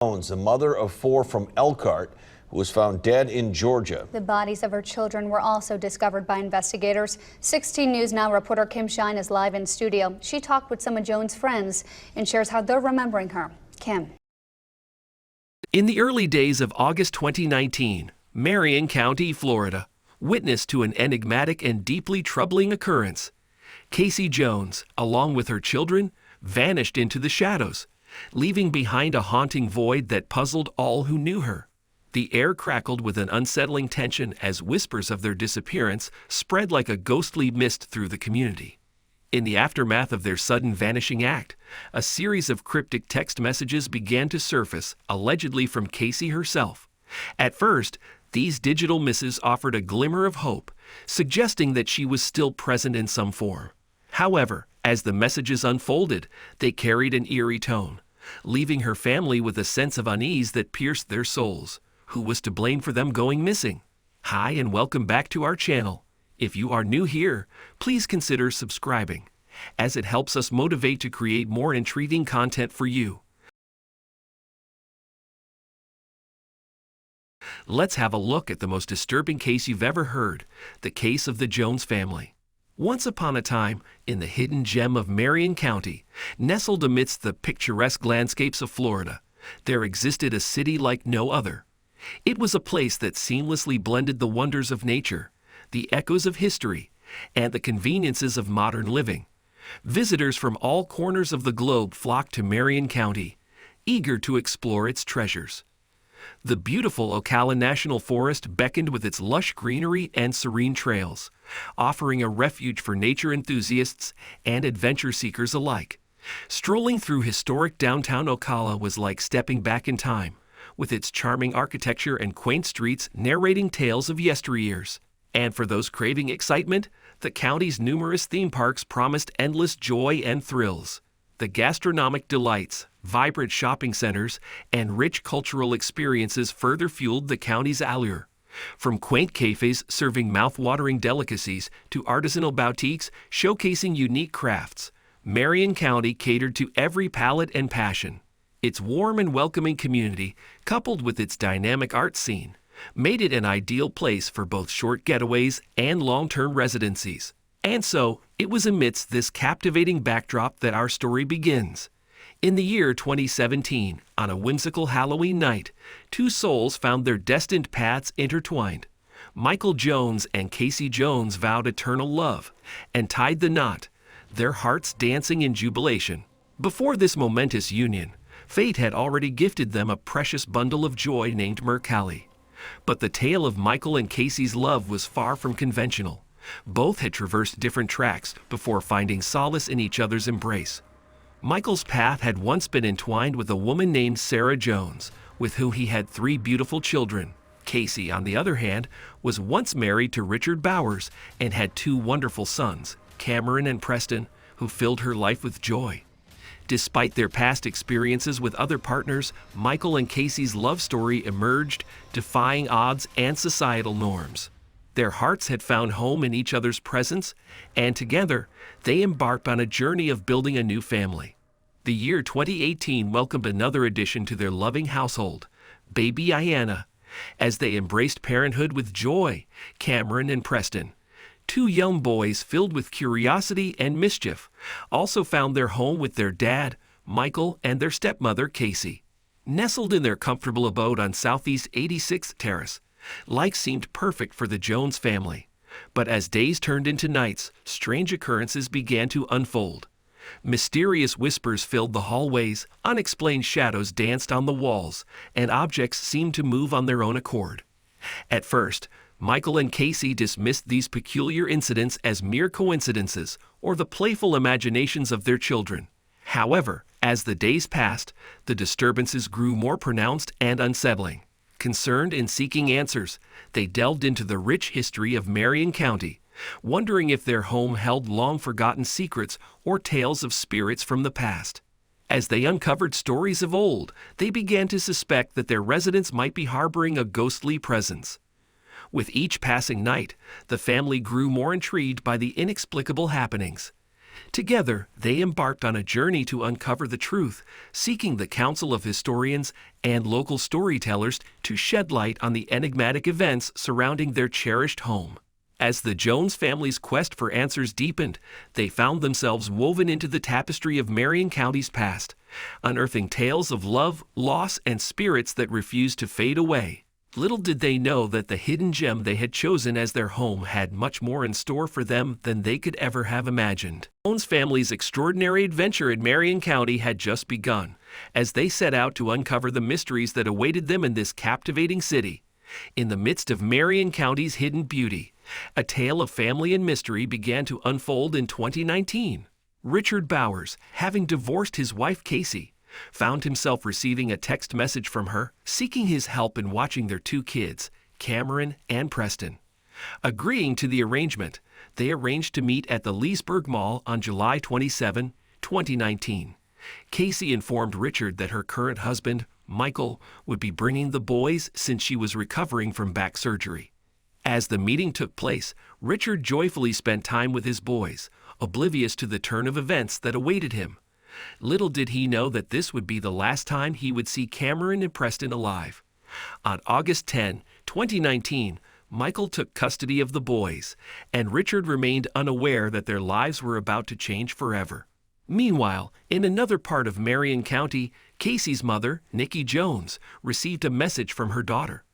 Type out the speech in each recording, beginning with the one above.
The mother of 4 from Elkhart, who was found dead in Georgia. The bodies of her children were also discovered by investigators. 16 News Now reporter Kim Shine is live in studio. She talked with some of Joan's friends and shares how they're remembering her. Kim. In the early days of August 2019, Marion County, Florida, witness to an enigmatic and deeply troubling occurrence. Casey Jones, along with her children, vanished into the shadows, leaving behind a haunting void that puzzled all who knew her. The air crackled with an unsettling tension as whispers of their disappearance spread like a ghostly mist through the community. In the aftermath of their sudden vanishing act, a series of cryptic text messages began to surface, allegedly from Casey herself. At first, these digital missives offered a glimmer of hope, suggesting that she was still present in some form. However, as the messages unfolded, they carried an eerie tone, leaving her family with a sense of unease that pierced their souls. Who was to blame for them going missing? Hi, and welcome back to our channel. If you are new here, please consider subscribing, as it helps us motivate to create more intriguing content for you. Let's have a look at the most disturbing case you've ever heard, the case of the Jones family. Once upon a time, in the hidden gem of Marion County, nestled amidst the picturesque landscapes of Florida, there existed a city like no other. It was a place that seamlessly blended the wonders of nature, the echoes of history, and the conveniences of modern living. Visitors from all corners of the globe flocked to Marion County, eager to explore its treasures. The beautiful Ocala National Forest beckoned with its lush greenery and serene trails, offering a refuge for nature enthusiasts and adventure seekers alike. Strolling through historic downtown Ocala was like stepping back in time, with its charming architecture and quaint streets narrating tales of yesteryears. And for those craving excitement, the county's numerous theme parks promised endless joy and thrills. The gastronomic delights, vibrant shopping centers, and rich cultural experiences further fueled the county's allure. From quaint cafes serving mouth-watering delicacies to artisanal boutiques showcasing unique crafts, Marion County catered to every palate and passion. Its warm and welcoming community, coupled with its dynamic art scene, made it an ideal place for both short getaways and long-term residencies. And so, it was amidst this captivating backdrop that our story begins. In the year 2017, on a whimsical Halloween night, 2 souls found their destined paths intertwined. Michael Jones and Casey Jones vowed eternal love and tied the knot, their hearts dancing in jubilation. Before this momentous union, fate had already gifted them a precious bundle of joy named Mercalli. But the tale of Michael and Casey's love was far from conventional. Both had traversed different tracks before finding solace in each other's embrace. Michael's path had once been entwined with a woman named Sarah Jones, with whom he had 3 beautiful children. Casey, on the other hand, was once married to Richard Bowers and had 2 wonderful sons, Cameron and Preston, who filled her life with joy. Despite their past experiences with other partners, Michael and Casey's love story emerged, defying odds and societal norms. Their hearts had found home in each other's presence, and together, they embarked on a journey of building a new family. The year 2018 welcomed another addition to their loving household, baby Ayanna, as they embraced parenthood with joy, Cameron and Preston. 2 young boys filled with curiosity and mischief also found their home with their dad, Michael, and their stepmother, Casey. Nestled in their comfortable abode on Southeast 86th Terrace, life seemed perfect for the Jones family. But as days turned into nights, strange occurrences began to unfold. Mysterious whispers filled the hallways, unexplained shadows danced on the walls, and objects seemed to move on their own accord. At first, Michael and Casey dismissed these peculiar incidents as mere coincidences or the playful imaginations of their children. However, as the days passed, the disturbances grew more pronounced and unsettling. Concerned in seeking answers, they delved into the rich history of Marion County, wondering if their home held long-forgotten secrets or tales of spirits from the past. As they uncovered stories of old, they began to suspect that their residents might be harboring a ghostly presence. With each passing night, the family grew more intrigued by the inexplicable happenings. Together, they embarked on a journey to uncover the truth, seeking the counsel of historians and local storytellers to shed light on the enigmatic events surrounding their cherished home. As the Jones family's quest for answers deepened, they found themselves woven into the tapestry of Marion County's past, unearthing tales of love, loss, and spirits that refused to fade away. Little did they know that the hidden gem they had chosen as their home had much more in store for them than they could ever have imagined. Jones family's extraordinary adventure in Marion County had just begun, as they set out to uncover the mysteries that awaited them in this captivating city. In the midst of Marion County's hidden beauty, a tale of family and mystery began to unfold in 2019. Richard Bowers, having divorced his wife Casey, found himself receiving a text message from her, seeking his help in watching their two kids, Cameron and Preston. Agreeing to the arrangement, they arranged to meet at the Leesburg Mall on July 27, 2019. Casey informed Richard that her current husband, Michael, would be bringing the boys since she was recovering from back surgery. As the meeting took place, Richard joyfully spent time with his boys, oblivious to the turn of events that awaited him. Little did he know that this would be the last time he would see Cameron and Preston alive. On August 10, 2019, Michael took custody of the boys, and Richard remained unaware that their lives were about to change forever. Meanwhile, in another part of Marion County, Casey's mother, Nikki Jones, received a message from her daughter.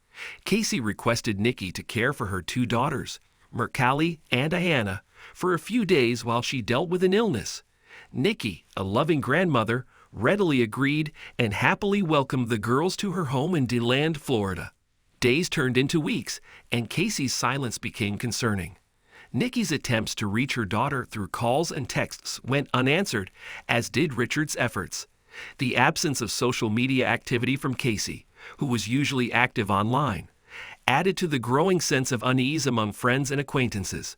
Casey requested Nikki to care for her two daughters, Mercalli and Ayanna, for a few days while she dealt with an illness. Nikki, a loving grandmother, readily agreed and happily welcomed the girls to her home in DeLand, Florida. Days turned into weeks, and Casey's silence became concerning. Nikki's attempts to reach her daughter through calls and texts went unanswered, as did Richard's efforts. The absence of social media activity from Casey, who was usually active online, added to the growing sense of unease among friends and acquaintances.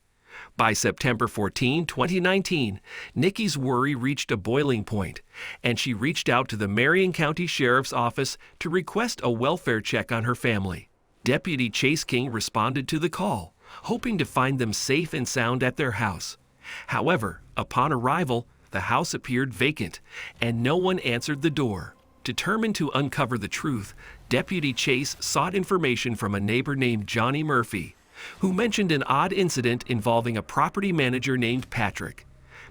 By September 14, 2019, Nikki's worry reached a boiling point, and she reached out to the Marion County Sheriff's Office to request a welfare check on her family. Deputy Chase King responded to the call, hoping to find them safe and sound at their house. However, upon arrival, the house appeared vacant, and no one answered the door. Determined to uncover the truth, Deputy Chase sought information from a neighbor named Johnny Murphy, who mentioned an odd incident involving a property manager named Patrick.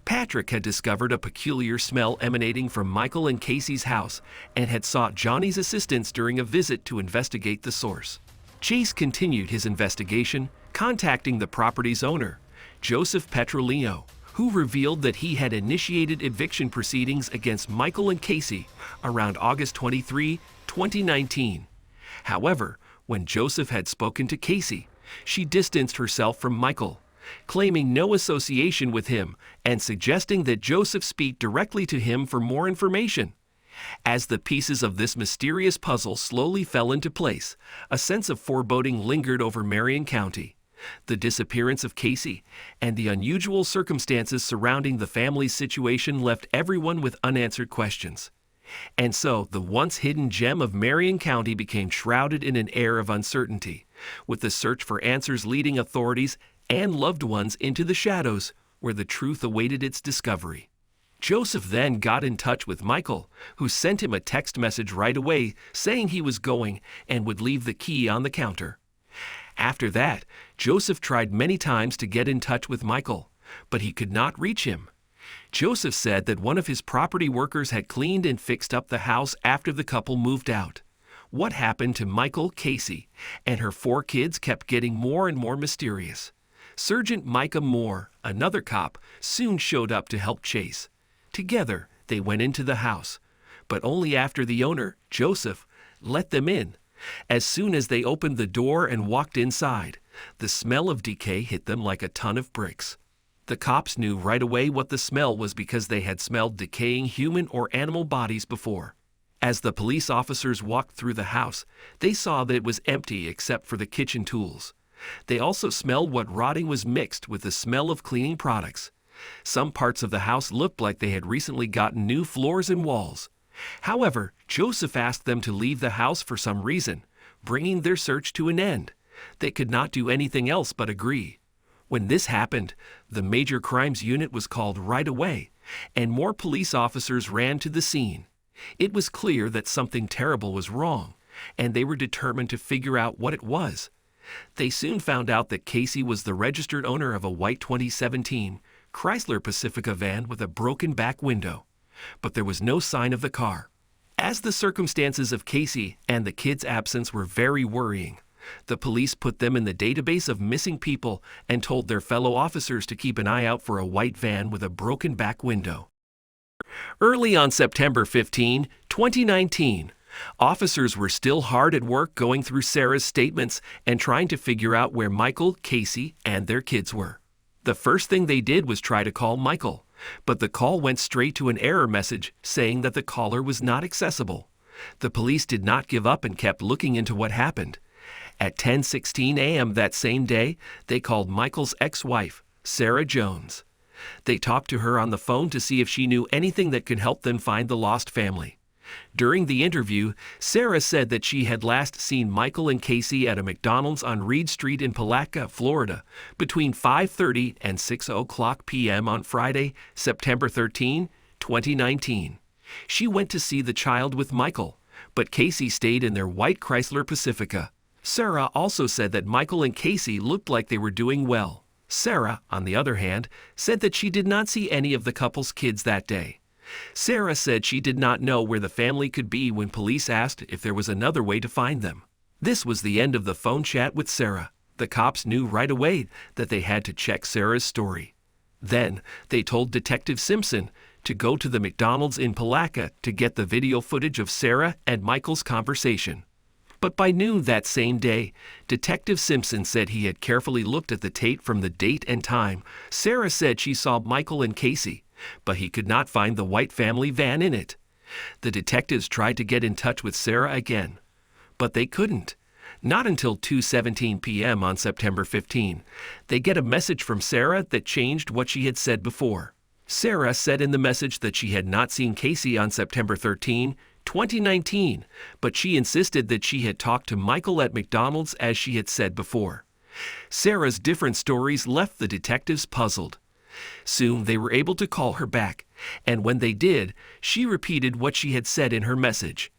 Patrick had discovered a peculiar smell emanating from Michael and Casey's house and had sought Johnny's assistance during a visit to investigate the source. Chase continued his investigation, contacting the property's owner, Joseph Petrolino, who revealed that he had initiated eviction proceedings against Michael and Casey around August 23, 2019. However, when Joseph had spoken to Casey, she distanced herself from Michael, claiming no association with him and suggesting that Joseph speak directly to him for more information. As the pieces of this mysterious puzzle slowly fell into place, a sense of foreboding lingered over Marion County. The disappearance of Casey and the unusual circumstances surrounding the family's situation left everyone with unanswered questions. And so, the once hidden gem of Marion County became shrouded in an air of uncertainty, with the search for answers leading authorities and loved ones into the shadows where the truth awaited its discovery. Joseph then got in touch with Michael, who sent him a text message right away saying he was going and would leave the key on the counter. After that, Joseph tried many times to get in touch with Michael, but he could not reach him. Joseph said that one of his property workers had cleaned and fixed up the house after the couple moved out. What happened to Michael, Casey, and her 4 kids kept getting more and more mysterious. Sergeant Micah Moore, another cop, soon showed up to help Chase. Together, they went into the house, but only after the owner, Joseph, let them in. As soon as they opened the door and walked inside, the smell of decay hit them like a ton of bricks. The cops knew right away what the smell was because they had smelled decaying human or animal bodies before. As the police officers walked through the house, they saw that it was empty except for the kitchen tools. They also smelled what rotting was mixed with the smell of cleaning products. Some parts of the house looked like they had recently gotten new floors and walls. However, Joseph asked them to leave the house for some reason, bringing their search to an end. They could not do anything else but agree. When this happened, the Major Crimes Unit was called right away, and more police officers ran to the scene. It was clear that something terrible was wrong, and they were determined to figure out what it was. They soon found out that Casey was the registered owner of a white 2017 Chrysler Pacifica van with a broken back window, but there was no sign of the car. As the circumstances of Casey and the kids' absence were very worrying, the police put them in the database of missing people and told their fellow officers to keep an eye out for a white van with a broken back window. Early on September 15, 2019, officers were still hard at work going through Sarah's statements and trying to figure out where Michael, Casey, and their kids were. The first thing they did was try to call Michael, but the call went straight to an error message saying that the caller was not accessible. The police did not give up and kept looking into what happened. At 10:16 a.m. that same day, they called Michael's ex-wife, Sarah Jones. They talked to her on the phone to see if she knew anything that could help them find the lost family. During the interview, Sarah said that she had last seen Michael and Casey at a McDonald's on Reed Street in Palatka, Florida, between 5:30 and 6:00 p.m. on Friday, September 13, 2019. She went to see the child with Michael, but Casey stayed in their white Chrysler Pacifica. Sarah also said that Michael and Casey looked like they were doing well. Sarah, on the other hand, said that she did not see any of the couple's kids that day. Sarah said she did not know where the family could be when police asked if there was another way to find them. This was the end of the phone chat with Sarah. The cops knew right away that they had to check Sarah's story. Then, they told Detective Simpson to go to the McDonald's in Palatka to get the video footage of Sarah and Michael's conversation. But by noon that same day, Detective Simpson said he had carefully looked at the tape from the date and time. Sarah said she saw Michael and Casey, but he could not find the white family van in it. The detectives tried to get in touch with Sarah again, but they couldn't. Not until 2:17 p.m. on September 15, they get a message from Sarah that changed what she had said before. Sarah said in the message that she had not seen Casey on September 13, 2019, but she insisted that she had talked to Michael at McDonald's as she had said before. Sarah's different stories left the detectives puzzled. Soon they were able to call her back, and when they did, she repeated what she had said in her message.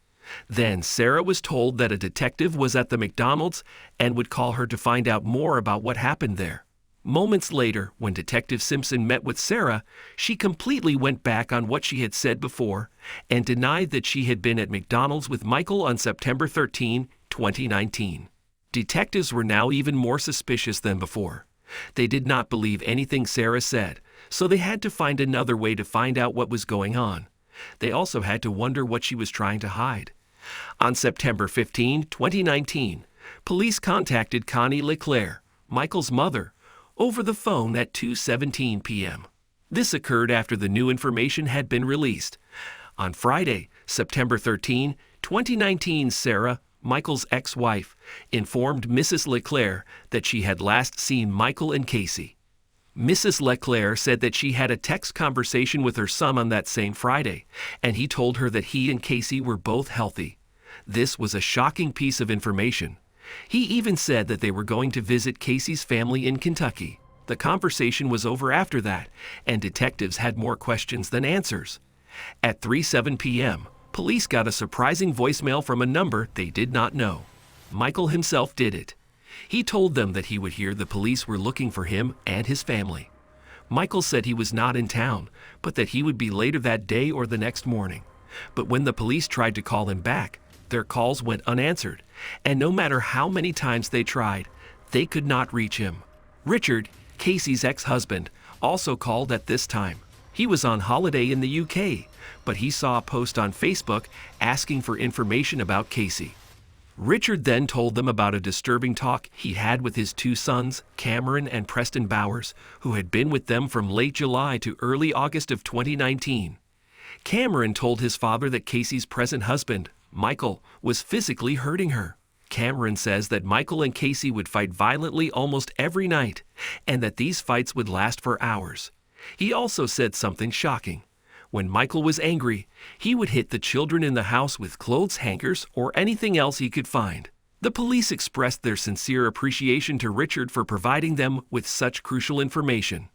Then Sarah was told that a detective was at the McDonald's and would call her to find out more about what happened there. Moments later, when Detective Simpson met with Sarah, she completely went back on what she had said before and denied that she had been at McDonald's with Michael on September 13, 2019. Detectives were now even more suspicious than before. They did not believe anything Sarah said, so they had to find another way to find out what was going on. They also had to wonder what she was trying to hide. On September 15, 2019, police contacted Connie LeClaire, Michael's mother, over the phone at 2:17 p.m. This occurred after the new information had been released. On Friday, September 13, 2019, Sarah, Michael's ex-wife, informed Mrs. LeClaire that she had last seen Michael and Casey. Mrs. LeClaire said that she had a text conversation with her son on that same Friday, and he told her that he and Casey were both healthy. This was a shocking piece of information. He even said that they were going to visit Casey's family in Kentucky. The conversation was over after that, and detectives had more questions than answers. At 3:07 p.m., police got a surprising voicemail from a number they did not know. Michael himself did it. He told them that he would hear the police were looking for him and his family. Michael said he was not in town, but that he would be later that day or the next morning. But when the police tried to call him back, their calls went unanswered, and no matter how many times they tried, they could not reach him. Richard, Casey's ex-husband, also called at this time. He was on holiday in the UK, but he saw a post on Facebook asking for information about Casey. Richard then told them about a disturbing talk he had with his two sons, Cameron and Preston Bowers, who had been with them from late July to early August of 2019. Cameron told his father that Casey's present husband, Michael, was physically hurting her. Cameron says that Michael and Casey would fight violently almost every night, and that these fights would last for hours. He also said something shocking. When Michael was angry, he would hit the children in the house with clothes hangers or anything else he could find. The police expressed their sincere appreciation to Richard for providing them with such crucial information.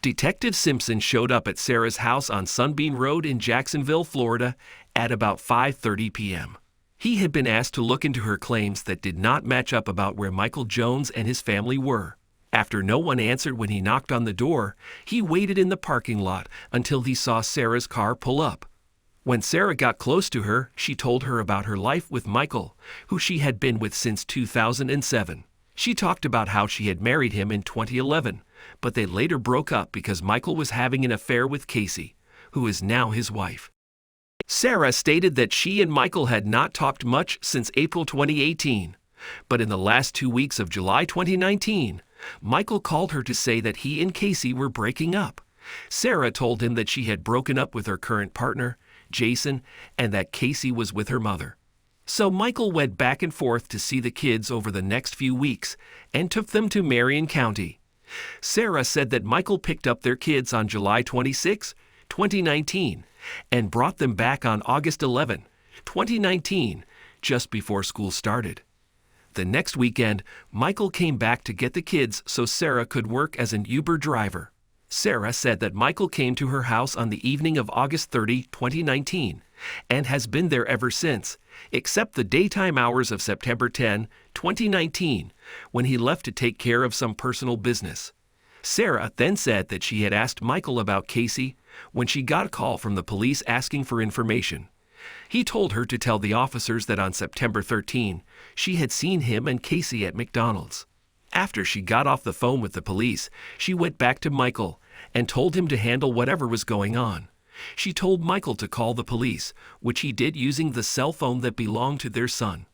Detective Simpson showed up at Sarah's house on Sunbeam Road in Jacksonville, Florida, at about 5:30 p.m. He had been asked to look into her claims that did not match up about where Michael Jones and his family were. After no one answered when he knocked on the door, he waited in the parking lot until he saw Sarah's car pull up. When Sarah got close to her, she told her about her life with Michael, who she had been with since 2007. She talked about how she had married him in 2011, but they later broke up because Michael was having an affair with Casey, who is now his wife. Sarah stated that she and Michael had not talked much since April 2018, but in the last 2 weeks of July 2019, Michael called her to say that he and Casey were breaking up. Sarah told him that she had broken up with her current partner, Jason, and that Casey was with her mother. So Michael went back and forth to see the kids over the next few weeks and took them to Marion County. Sarah said that Michael picked up their kids on July 26, 2019, and brought them back on August 11, 2019, just before school started. The next weekend, Michael came back to get the kids so Sarah could work as an Uber driver. Sarah said that Michael came to her house on the evening of August 30, 2019, and has been there ever since, except the daytime hours of September 10, 2019, when he left to take care of some personal business. Sarah then said that she had asked Michael about Casey when she got a call from the police asking for information. He told her to tell the officers that on September 13, she had seen him and Casey at McDonald's. After she got off the phone with the police, she went back to Michael and told him to handle whatever was going on. She told Michael to call the police, which he did using the cell phone that belonged to their son.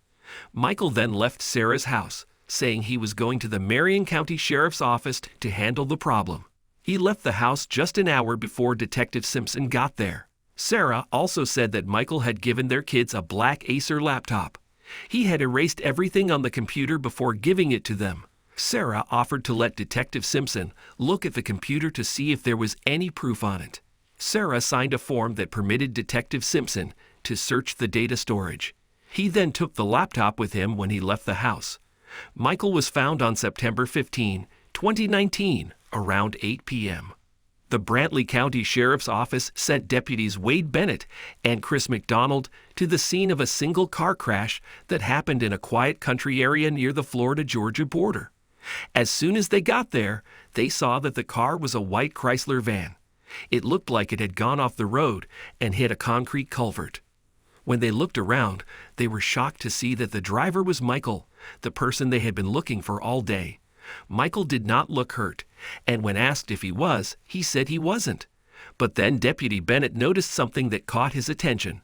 Michael then left Sarah's house, saying he was going to the Marion County Sheriff's Office to handle the problem. He left the house just an hour before Detective Simpson got there. Sarah also said that Michael had given their kids a black Acer laptop. He had erased everything on the computer before giving it to them. Sarah offered to let Detective Simpson look at the computer to see if there was any proof on it. Sarah signed a form that permitted Detective Simpson to search the data storage. He then took the laptop with him when he left the house. Michael was found on September 15, 2019, around 8 p.m. The Brantley County Sheriff's Office sent deputies Wade Bennett and Chris McDonald to the scene of a single car crash that happened in a quiet country area near the Florida-Georgia border. As soon as they got there, they saw that the car was a white Chrysler van. It looked like it had gone off the road and hit a concrete culvert. When they looked around, they were shocked to see that the driver was Michael, the person they had been looking for all day. Michael did not look hurt, and when asked if he was, he said he wasn't. But then Deputy Bennett noticed something that caught his attention,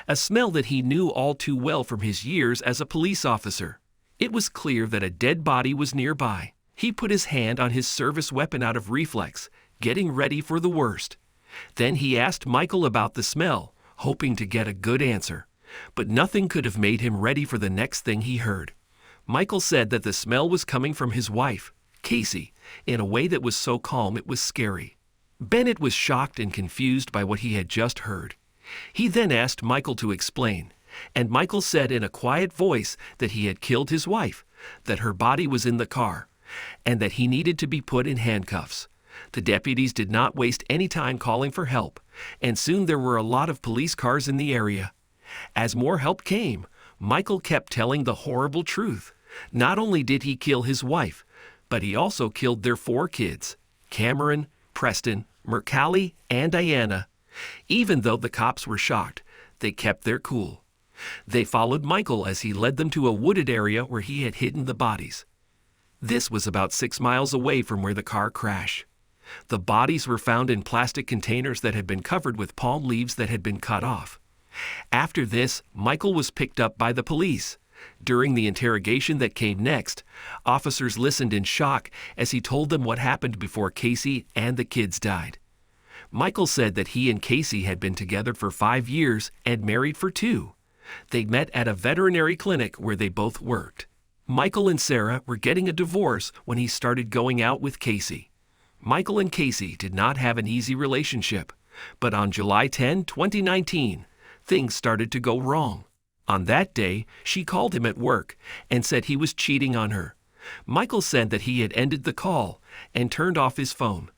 a smell that he knew all too well from his years as a police officer. It was clear that a dead body was nearby. He put his hand on his service weapon out of reflex, getting ready for the worst. Then he asked Michael about the smell, hoping to get a good answer. But nothing could have made him ready for the next thing he heard. Michael said that the smell was coming from his wife, Casey, in a way that was so calm it was scary. Bennett was shocked and confused by what he had just heard. He then asked Michael to explain, and Michael said in a quiet voice that he had killed his wife, that her body was in the car, and that he needed to be put in handcuffs. The deputies did not waste any time calling for help, and soon there were a lot of police cars in the area. As more help came, Michael kept telling the horrible truth. Not only did he kill his wife, but he also killed their 4 kids, Cameron, Preston, Mercalli, and Diana. Even though the cops were shocked, they kept their cool. They followed Michael as he led them to a wooded area where he had hidden the bodies. This was about 6 miles away from where the car crashed. The bodies were found in plastic containers that had been covered with palm leaves that had been cut off. After this, Michael was picked up by the police. During the interrogation that came next, officers listened in shock as he told them what happened before Casey and the kids died. Michael said that he and Casey had been together for 5 years and married for 2. They met at a veterinary clinic where they both worked. Michael and Sarah were getting a divorce when he started going out with Casey. Michael and Casey did not have an easy relationship, but on July 10, 2019, things started to go wrong. On that day, she called him at work and said he was cheating on her. Michael said that he had ended the call and turned off his phone,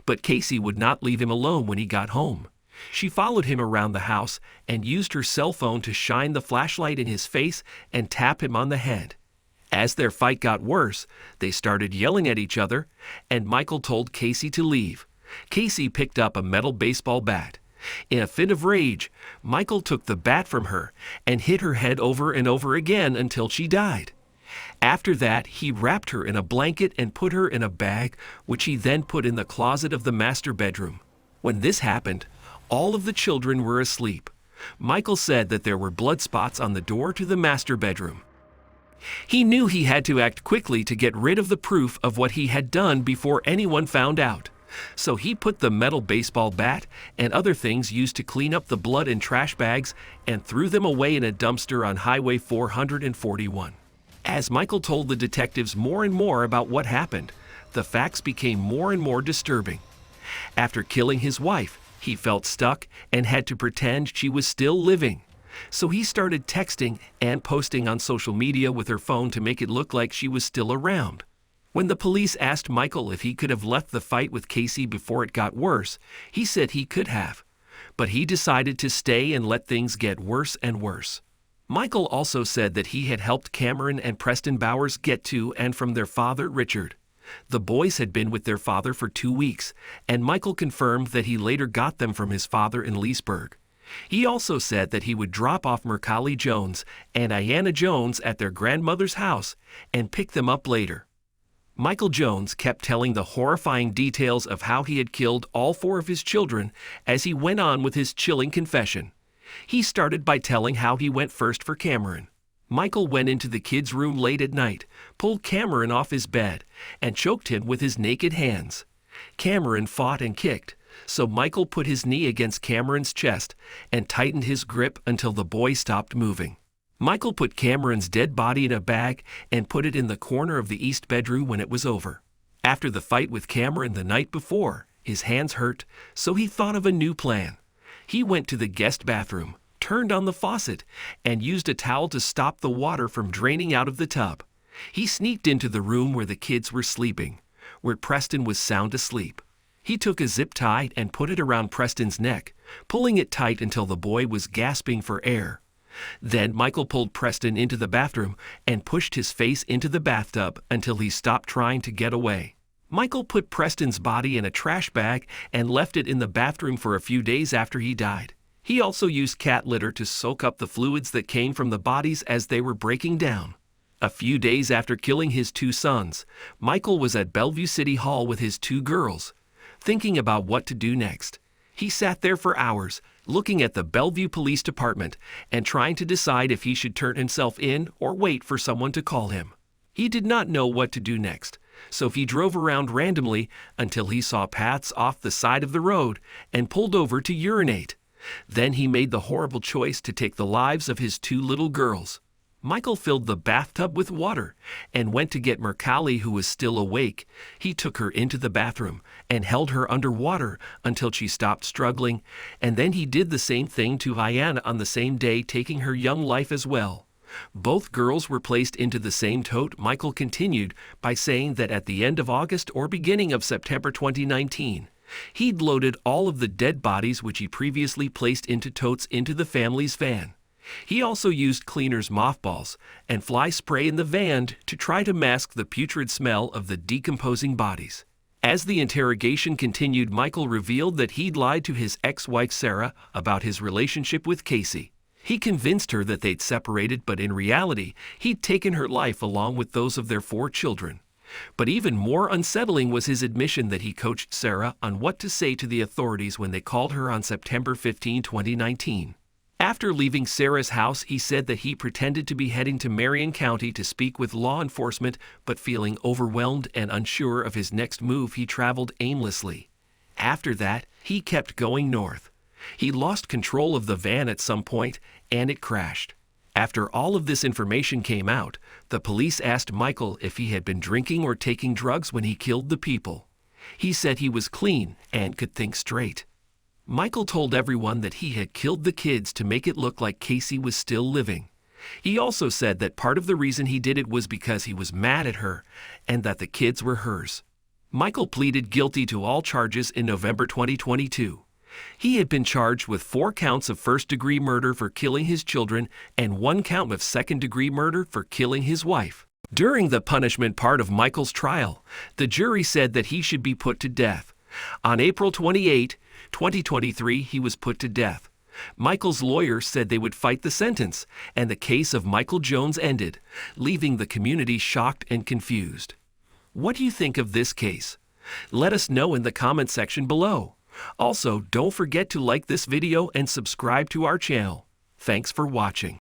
but Casey would not leave him alone when he got home. She followed him around the house and used her cell phone to shine the flashlight in his face and tap him on the head. As their fight got worse, they started yelling at each other, and Michael told Casey to leave. Casey picked up a metal baseball bat. In a fit of rage, Michael took the bat from her and hit her head over and over again until she died. After that, he wrapped her in a blanket and put her in a bag, which he then put in the closet of the master bedroom. When this happened, all of the children were asleep. Michael said that there were blood spots on the door to the master bedroom. He knew he had to act quickly to get rid of the proof of what he had done before anyone found out. So he put the metal baseball bat and other things used to clean up the blood in trash bags and threw them away in a dumpster on Highway 441. As Michael told the detectives more and more about what happened, the facts became more and more disturbing. After killing his wife, he felt stuck and had to pretend she was still living. So he started texting and posting on social media with her phone to make it look like she was still around. When the police asked Michael if he could have left the fight with Casey before it got worse, he said he could have. But he decided to stay and let things get worse and worse. Michael also said that he had helped Cameron and Preston Bowers get to and from their father, Richard. The boys had been with their father for 2 weeks, and Michael confirmed that he later got them from his father in Leesburg. He also said that he would drop off Mercali Jones and Ayanna Jones at their grandmother's house and pick them up later. Michael Jones kept telling the horrifying details of how he had killed all 4 of his children as he went on with his chilling confession. He started by telling how he went first for Cameron. Michael went into the kid's room late at night, pulled Cameron off his bed, and choked him with his naked hands. Cameron fought and kicked, so Michael put his knee against Cameron's chest and tightened his grip until the boy stopped moving. Michael put Cameron's dead body in a bag and put it in the corner of the east bedroom when it was over. After the fight with Cameron the night before, his hands hurt, so he thought of a new plan. He went to the guest bathroom, turned on the faucet, and used a towel to stop the water from draining out of the tub. He sneaked into the room where the kids were sleeping, where Preston was sound asleep. He took a zip tie and put it around Preston's neck, pulling it tight until the boy was gasping for air. Then Michael pulled Preston into the bathroom and pushed his face into the bathtub until he stopped trying to get away. Michael put Preston's body in a trash bag and left it in the bathroom for a few days after he died. He also used cat litter to soak up the fluids that came from the bodies as they were breaking down. A few days after killing his 2 sons, Michael was at Bellevue City Hall with his 2 girls, thinking about what to do next. He sat there for hours, looking at the Bellevue Police Department and trying to decide if he should turn himself in or wait for someone to call him. He did not know what to do next, so he drove around randomly until he saw paths off the side of the road and pulled over to urinate. Then he made the horrible choice to take the lives of his 2 little girls. Michael filled the bathtub with water and went to get Mercali, who was still awake. He took her into the bathroom and held her under water until she stopped struggling, and then he did the same thing to Ayanna on the same day, taking her young life as well. Both girls were placed into the same tote. Michael continued by saying that at the end of August or beginning of September 2019, he'd loaded all of the dead bodies which he previously placed into totes into the family's van. He also used cleaners, mothballs, and fly spray in the van to try to mask the putrid smell of the decomposing bodies. As the interrogation continued, Michael revealed that he'd lied to his ex-wife Sarah about his relationship with Casey. He convinced her that they'd separated, but in reality, he'd taken her life along with those of their 4 children. But even more unsettling was his admission that he coached Sarah on what to say to the authorities when they called her on September 15, 2019. After leaving Sarah's house, he said that he pretended to be heading to Marion County to speak with law enforcement, but feeling overwhelmed and unsure of his next move, he traveled aimlessly. After that, he kept going north. He lost control of the van at some point, and it crashed. After all of this information came out, the police asked Michael if he had been drinking or taking drugs when he killed the people. He said he was clean and could think straight. Michael told everyone that he had killed the kids to make it look like Casey was still living. He also said that part of the reason he did it was because he was mad at her and that the kids were hers. Michael pleaded guilty to all charges in November 2022. He had been charged with 4 counts of first-degree murder for killing his children and 1 count of second-degree murder for killing his wife. During the punishment part of Michael's trial, the jury said that he should be put to death. On April 28, 2023, he was put to death. Michael's lawyer said they would fight the sentence, and the case of Michael Jones ended, leaving the community shocked and confused. What do you think of this case? Let us know in the comment section below. Also, don't forget to like this video and subscribe to our channel. Thanks for watching.